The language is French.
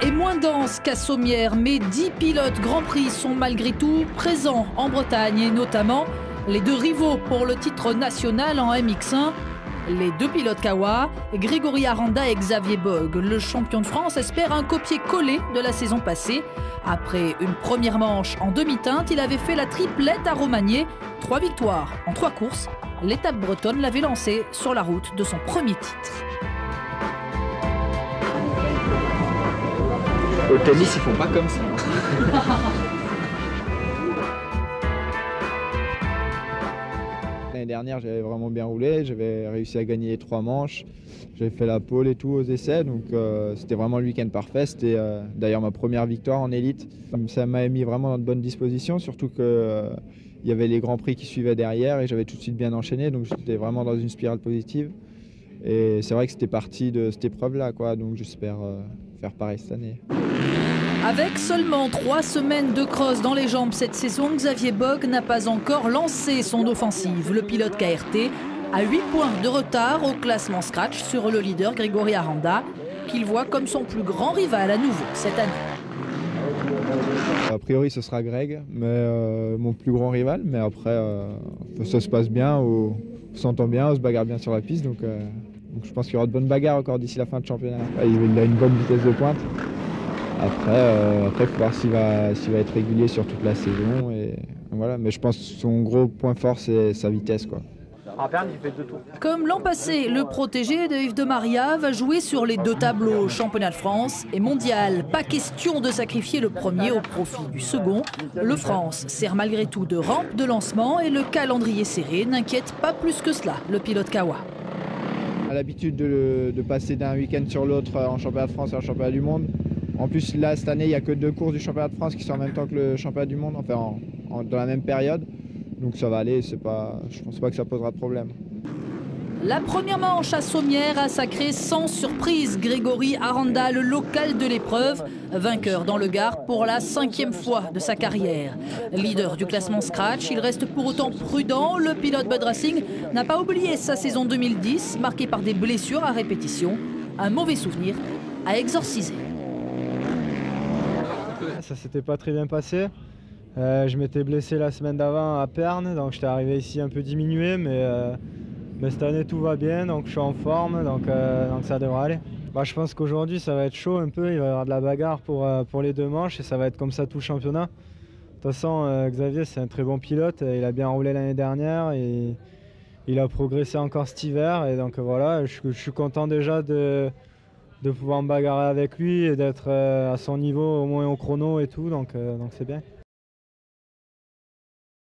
est moins dense qu'à Sommières, mais 10 pilotes Grand Prix sont malgré tout présents en Bretagne et notamment les deux rivaux pour le titre national en MX1. Les deux pilotes Kawa, Grégory Aranda et Xavier Bogue. Le champion de France espère un copier-coller de la saison passée. Après une première manche en demi-teinte, il avait fait la triplette à Romagné. 3 victoires en 3 courses. L'étape bretonne l'avait lancé sur la route de son premier titre. Au tennis, ils font pas comme ça. L'année dernière, j'avais vraiment bien roulé, j'avais réussi à gagner les 3 manches, j'avais fait la pole et tout aux essais, donc c'était vraiment le week-end parfait. C'était d'ailleurs ma première victoire en élite. Ça m'a mis vraiment dans de bonnes dispositions, surtout qu'il y avait les Grands Prix qui suivaient derrière et j'avais tout de suite bien enchaîné, donc j'étais vraiment dans une spirale positive. Et c'est vrai que c'était parti de cette épreuve-là, quoi, donc j'espère faire pareil cette année. Avec seulement 3 semaines de cross dans les jambes cette saison, Xavier Bogue n'a pas encore lancé son offensive. Le pilote KRT a 8 points de retard au classement scratch sur le leader Grégory Aranda, qu'il voit comme son plus grand rival à nouveau cette année. A priori ce sera Greg, mais mon plus grand rival, mais après ça se passe bien, on s'entend bien, on se bagarre bien sur la piste, donc je pense qu'il y aura de bonnes bagarres encore d'ici la fin de championnat. Il a une bonne vitesse de pointe. Après, il faut voir s'il va être régulier sur toute la saison. Et voilà. Mais je pense que son gros point fort, c'est sa vitesse, quoi. Comme l'an passé, le protégé de Yves de Maria va jouer sur les 2 tableaux, championnat de France et mondial. Pas question de sacrifier le premier au profit du second. Le France sert malgré tout de rampe de lancement et le calendrier serré n'inquiète pas plus que cela le pilote Kawa. On a l'habitude de passer d'un week-end sur l'autre en championnat de France et en championnat du monde. En plus, là, cette année, il n'y a que 2 courses du championnat de France qui sont en même temps que le championnat du monde, enfin dans la même période. Donc ça va aller, je ne pense pas que ça posera de problème. La première manche à Sommières a sacré sans surprise Grégory Aranda, le local de l'épreuve, vainqueur dans le Gard pour la 5e fois de sa carrière. Leader du classement scratch, il reste pour autant prudent. Le pilote Bud Racing n'a pas oublié sa saison 2010, marquée par des blessures à répétition. Un mauvais souvenir à exorciser. Ça s'était pas très bien passé. Je m'étais blessé la semaine d'avant à Perne, donc j'étais arrivé ici un peu diminué, mais cette année tout va bien, donc je suis en forme, donc ça devrait aller. Je pense qu'aujourd'hui ça va être chaud un peu, il va y avoir de la bagarre pour les 2 manches et ça va être comme ça tout le championnat. De toute façon, Xavier c'est un très bon pilote, il a bien roulé l'année dernière et il a progressé encore cet hiver et donc voilà, je suis content déjà de pouvoir me bagarrer avec lui et d'être à son niveau au moins au chrono et tout, donc c'est bien.